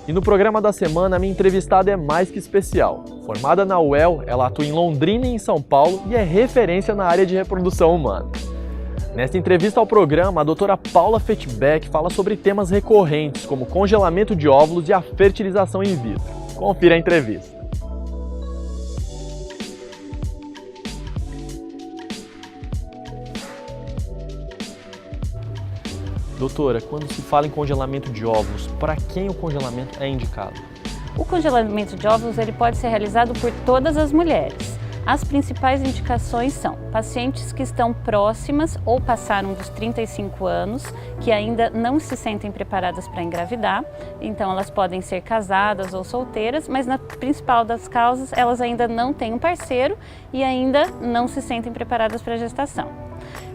E no programa da semana, a minha entrevistada é mais que especial. Formada na UEL, ela atua em Londrina e em São Paulo e é referência na área de reprodução humana. Nesta entrevista ao programa, a doutora Paula Fetbeck fala sobre temas recorrentes, como congelamento de óvulos e a fertilização in vitro. Confira a entrevista. Doutora, quando se fala em congelamento de óvulos, para quem o congelamento é indicado? O congelamento de óvulos ele pode ser realizado por todas as mulheres. As principais indicações são pacientes que estão próximas ou passaram dos 35 anos, que ainda não se sentem preparadas para engravidar. Então elas podem ser casadas ou solteiras, mas na principal das causas elas ainda não têm um parceiro e ainda não se sentem preparadas para a gestação.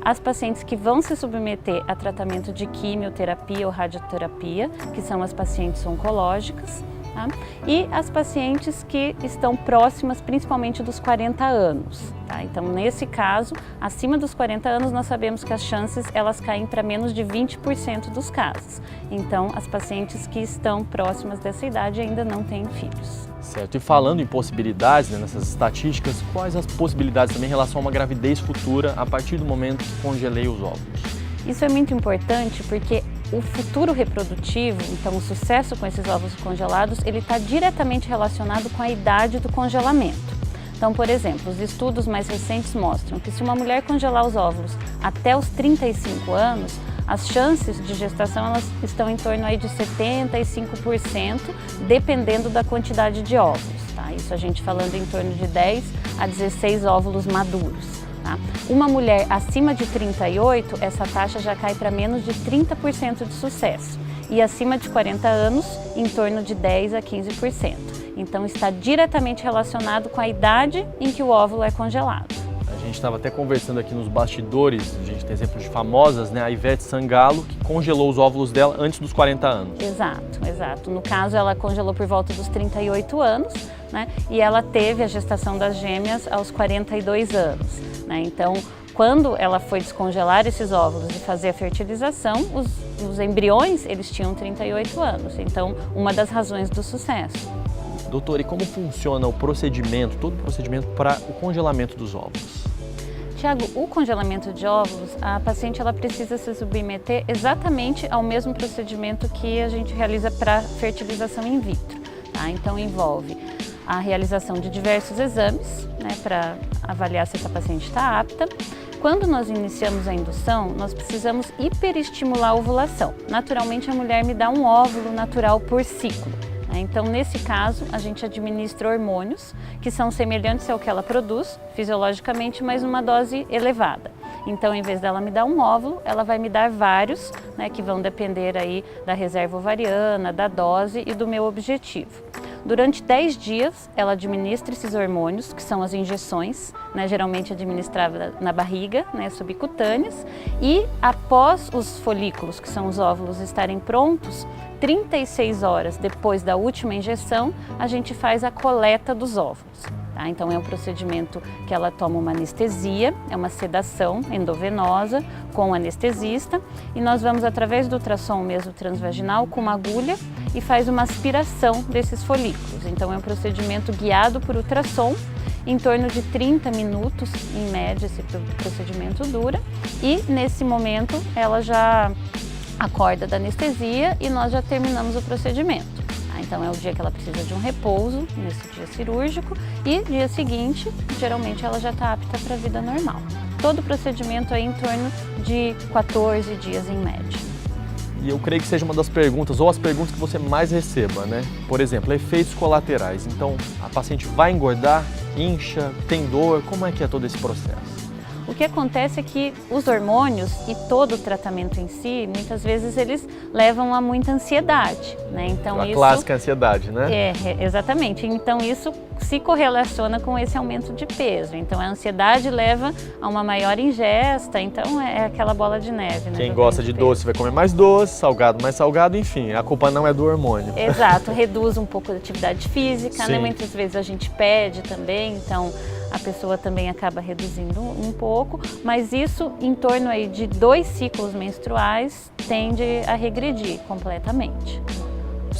As pacientes que vão se submeter a tratamento de quimioterapia ou radioterapia, que são as pacientes oncológicas, tá? E as pacientes que estão próximas principalmente dos 40 anos. Tá? Então, nesse caso, acima dos 40 anos, nós sabemos que as chances elas caem para menos de 20% dos casos. Então, as pacientes que estão próximas dessa idade ainda não têm filhos. Certo. E falando em possibilidades, nessas estatísticas, quais as possibilidades também em relação a uma gravidez futura a partir do momento que congelei os óvulos? Isso é muito importante porque o futuro reprodutivo, então o sucesso com esses óvulos congelados, ele está diretamente relacionado com a idade do congelamento. Então, por exemplo, os estudos mais recentes mostram que se uma mulher congelar os óvulos até os 35 anos, as chances de gestação elas estão em torno aí de 75%, dependendo da quantidade de óvulos. Tá? Isso a gente falando em torno de 10 a 16 óvulos maduros. Tá? Uma mulher acima de 38, essa taxa já cai para menos de 30% de sucesso. E acima de 40 anos, em torno de 10 a 15%. Então está diretamente relacionado com a idade em que o óvulo é congelado. A gente estava até conversando aqui nos bastidores, a gente tem exemplos de famosas, né? A Ivete Sangalo, que congelou os óvulos dela antes dos 40 anos. Exato. No caso, ela congelou por volta dos 38 anos, né? E ela teve a gestação das gêmeas aos 42 anos, né? Então, quando ela foi descongelar esses óvulos e fazer a fertilização, os embriões, eles tinham 38 anos. Então, uma das razões do sucesso. Doutor, e como funciona o procedimento, todo o procedimento para o congelamento dos óvulos? Tiago, o congelamento de óvulos, a paciente ela precisa se submeter exatamente ao mesmo procedimento que a gente realiza para fertilização in vitro. Tá? Então envolve a realização de diversos exames, né, para avaliar se essa paciente está apta. Quando nós iniciamos a indução, nós precisamos hiperestimular a ovulação. Naturalmente a mulher me dá um óvulo natural por ciclo. Então, nesse caso, a gente administra hormônios que são semelhantes ao que ela produz fisiologicamente, mas numa dose elevada. Então, em vez dela me dar um óvulo, ela vai me dar vários, né, que vão depender aí da reserva ovariana, da dose e do meu objetivo. Durante 10 dias, ela administra esses hormônios, que são as injeções, né, geralmente administradas na barriga, né, subcutâneas, e após os folículos, que são os óvulos, estarem prontos, 36 horas depois da última injeção, a gente faz a coleta dos óvulos. Tá? Então é um procedimento que ela toma uma anestesia, é uma sedação endovenosa com o anestesista e nós vamos através do ultrassom mesmo transvaginal com uma agulha e faz uma aspiração desses folículos. Então é um procedimento guiado por ultrassom, em torno de 30 minutos em média esse procedimento dura e nesse momento ela já acorda da anestesia e nós já terminamos o procedimento. Então é o dia que ela precisa de um repouso, nesse dia cirúrgico, e dia seguinte, geralmente ela já está apta para a vida normal. Todo o procedimento é em torno de 14 dias em média. E eu creio que seja uma das perguntas, ou as perguntas que você mais receba, né? Por exemplo, efeitos colaterais. Então, a paciente vai engordar, incha, tem dor, como é que é todo esse processo? O que acontece é que os hormônios e todo o tratamento em si, muitas vezes eles levam a muita ansiedade, né? Então a clássica ansiedade, né? Exatamente. Então isso se correlaciona com esse aumento de peso. Então a ansiedade leva a uma maior ingesta, então é aquela bola de neve, né? Quem gosta de doce vai comer mais doce, salgado mais salgado, enfim, a culpa não é do hormônio. Exato, reduz um pouco a atividade física, né? Sim. Muitas vezes a gente pede também, então a pessoa também acaba reduzindo um pouco, mas isso em torno aí de 2 ciclos menstruais tende a regredir completamente.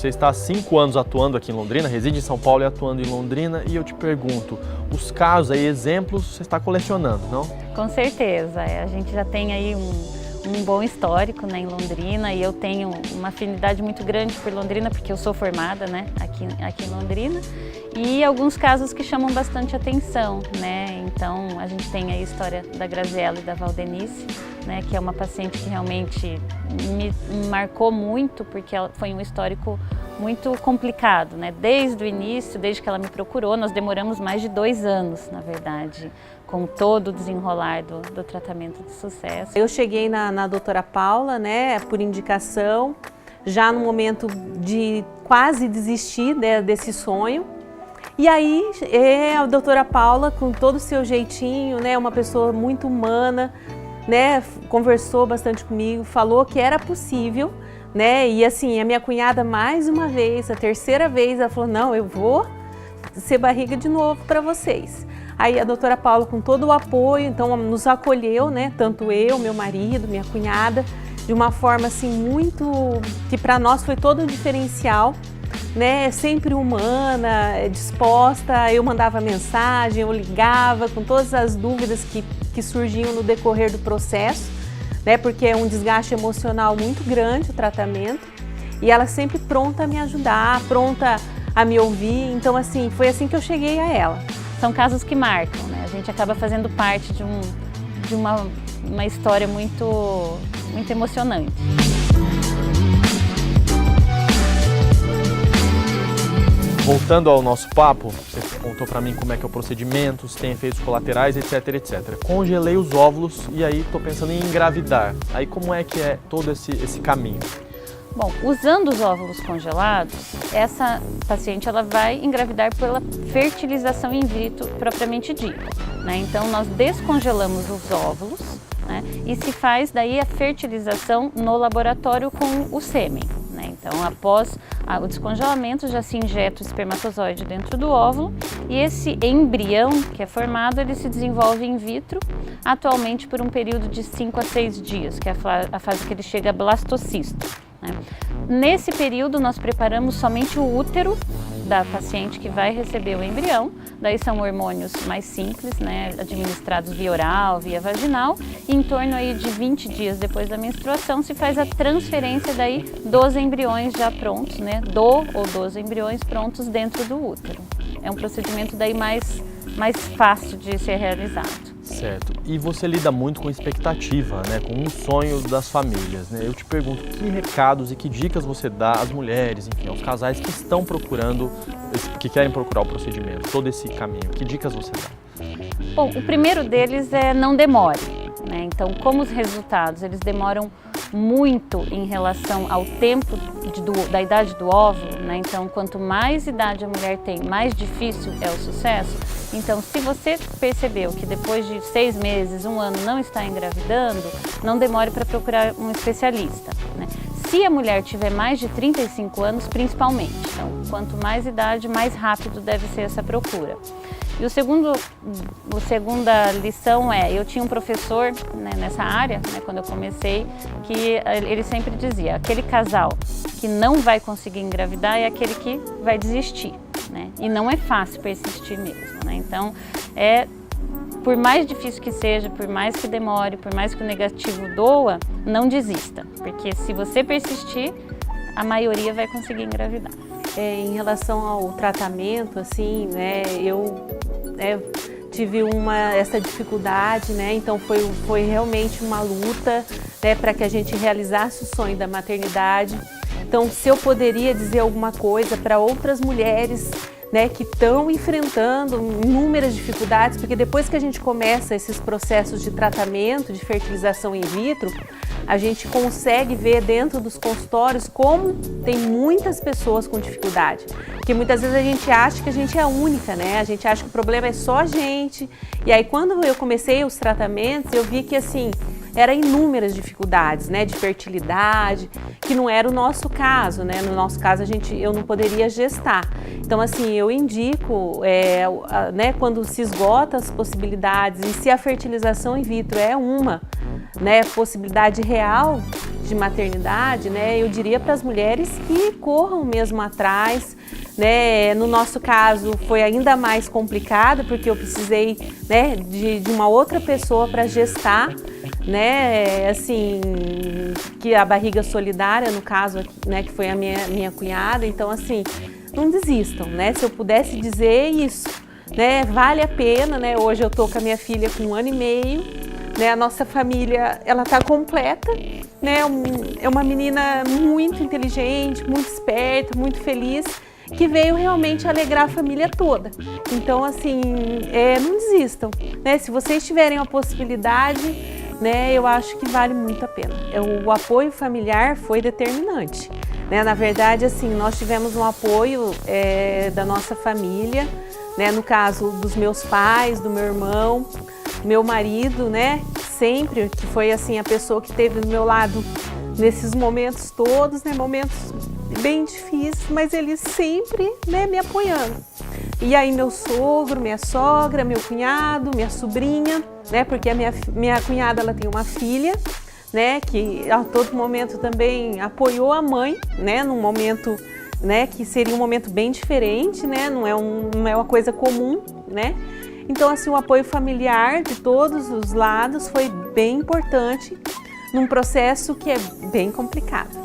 você está há 5 anos atuando aqui em Londrina, reside em São Paulo e atuando em Londrina, e eu te pergunto, os casos aí, exemplos, você está colecionando, não? Com certeza, a gente já tem aí um bom histórico, né, em Londrina, e eu tenho uma afinidade muito grande por Londrina, porque eu sou formada, né, aqui em Londrina, e alguns casos que chamam bastante atenção, né, então a gente tem a história da Graziela e da Valdenice, né, que é uma paciente que realmente me marcou muito, porque ela foi um histórico muito complicado, né, desde o início, desde que ela me procurou, nós demoramos mais de 2 anos, na verdade, com todo o desenrolar do tratamento de sucesso. Eu cheguei na doutora Paula, né, por indicação, já no momento de quase desistir, né, desse sonho. E aí a doutora Paula, com todo o seu jeitinho, né, uma pessoa muito humana, né, conversou bastante comigo, falou que era possível, né, e assim, a minha cunhada mais uma vez, a 3ª vez, ela falou, não, eu vou ser barriga de novo para vocês. Aí a doutora Paula, com todo o apoio, então nos acolheu, né, tanto eu, meu marido, minha cunhada, de uma forma assim muito, que para nós foi todo um diferencial, né, sempre humana, disposta, eu mandava mensagem, eu ligava com todas as dúvidas que surgiam no decorrer do processo, né, porque é um desgaste emocional muito grande o tratamento, e ela sempre pronta a me ajudar, pronta a me ouvir, então assim, foi assim que eu cheguei a ela. São casos que marcam, né? A gente acaba fazendo parte de uma história muito emocionante. Voltando ao nosso papo, você contou para mim como é que é o procedimento, se tem efeitos colaterais, etc, etc. Congelei os óvulos e aí estou pensando em engravidar. Aí como é que é todo esse caminho? Bom, usando os óvulos congelados, essa paciente ela vai engravidar pela fertilização in vitro propriamente dita, né? Então nós descongelamos os óvulos, né? E se faz daí a fertilização no laboratório com o sêmen, né? Então após o descongelamento já se injeta o espermatozoide dentro do óvulo e esse embrião que é formado ele se desenvolve in vitro atualmente por um período de 5 a 6 dias, que é a fase que ele chega a blastocisto. Nesse período nós preparamos somente o útero da paciente que vai receber o embrião, daí são hormônios mais simples, né, administrados via oral, via vaginal, e em torno aí de 20 dias depois da menstruação se faz a transferência daí dos embriões já prontos, né, dos embriões prontos dentro do útero. É um procedimento daí mais fácil de ser realizado. Certo. E você lida muito com expectativa, né? Com os sonhos das famílias, né? Eu te pergunto que recados e que dicas você dá às mulheres, enfim, aos casais que estão procurando, que querem procurar o procedimento, todo esse caminho. Que dicas você dá? Bom, o primeiro deles é não demore, né? Então, como os resultados eles demoram muito em relação ao tempo da idade do óvulo, né? Então, quanto mais idade a mulher tem, mais difícil é o sucesso. Então, se você percebeu que depois de 6 meses, 1 ano não está engravidando, não demore para procurar um especialista, né? Se a mulher tiver mais de 35 anos, principalmente, então, quanto mais idade, mais rápido deve ser essa procura. E a segunda lição é, eu tinha um professor, né, nessa área, né, quando eu comecei, que ele sempre dizia, aquele casal que não vai conseguir engravidar é aquele que vai desistir, né? E não é fácil persistir mesmo, né? Então, por mais difícil que seja, por mais que demore, por mais que o negativo doa, não desista, porque se você persistir, a maioria vai conseguir engravidar. Em relação ao tratamento, assim, né, eu tive essa dificuldade, né, então foi realmente uma luta, né, para que a gente realizasse o sonho da maternidade. Então, se eu poderia dizer alguma coisa para outras mulheres, né, que estão enfrentando inúmeras dificuldades, porque depois que a gente começa esses processos de tratamento, de fertilização in vitro, a gente consegue ver dentro dos consultórios como tem muitas pessoas com dificuldade. Porque muitas vezes a gente acha que a gente é a única, né? A gente acha que o problema é só a gente. E aí quando eu comecei os tratamentos, eu vi que assim, eram inúmeras dificuldades, né, de fertilidade, que não era o nosso caso, né? No nosso caso, eu não poderia gestar. Então, assim, eu indico, né, quando se esgota as possibilidades, e se a fertilização in vitro é uma, né, possibilidade real, de maternidade, né, eu diria para as mulheres que corram mesmo atrás, né? No nosso caso foi ainda mais complicado porque eu precisei, né, de uma outra pessoa para gestar, né, assim, que a barriga solidária, no caso, né, que foi a minha cunhada. Então, assim, não desistam, né? Se eu pudesse dizer isso, né, vale a pena, né? Hoje eu tô com a minha filha com 1 ano e meio, né? A nossa família, ela tá completa, né? É uma menina muito inteligente, muito esperta, muito feliz, que veio realmente alegrar a família toda. Então, assim, não desistam, né? Se vocês tiverem a possibilidade, né, eu acho que vale muito a pena. O apoio familiar foi determinante, né? Na verdade, assim, nós tivemos um apoio da nossa família, né? No caso dos meus pais, do meu irmão, meu marido, né? Sempre, que foi assim a pessoa que esteve do meu lado nesses momentos todos, né? Momentos bem difíceis, mas ele sempre, né, me apoiando. E aí meu sogro, minha sogra, meu cunhado, minha sobrinha, né? Porque a minha cunhada, ela tem uma filha, né? Que a todo momento também apoiou a mãe, né? Num momento, né? Que seria um momento bem diferente, né? Não é uma coisa comum, né? Então, assim, o apoio familiar de todos os lados foi bem importante num processo que é bem complicado.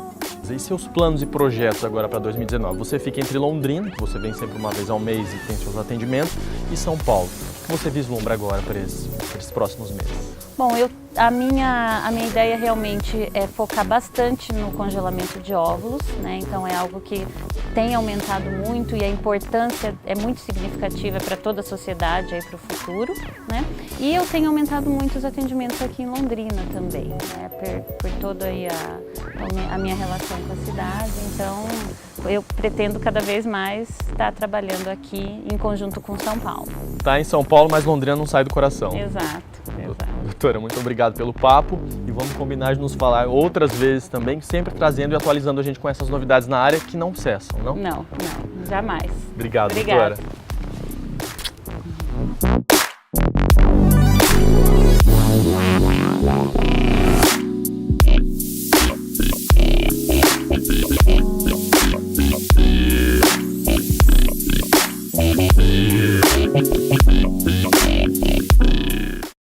E seus planos e projetos agora para 2019? Você fica entre Londrina, que você vem sempre uma vez ao mês e tem seus atendimentos, e São Paulo. O que você vislumbra agora para esses próximos meses? Bom, a minha ideia realmente é focar bastante no congelamento de óvulos, né? Então é algo que tem aumentado muito e a importância é muito significativa para toda a sociedade aí para o futuro, né? E eu tenho aumentado muito os atendimentos aqui em Londrina também, né? Por toda aí a minha relação com a cidade. Então eu pretendo cada vez mais estar trabalhando aqui em conjunto com São Paulo. Tá em São Paulo, mas Londrina não sai do coração. Exato. Doutora, muito obrigado pelo papo e vamos combinar de nos falar outras vezes também, sempre trazendo e atualizando a gente com essas novidades na área que não cessam, não? Não, jamais. Obrigado, Obrigada. doutora.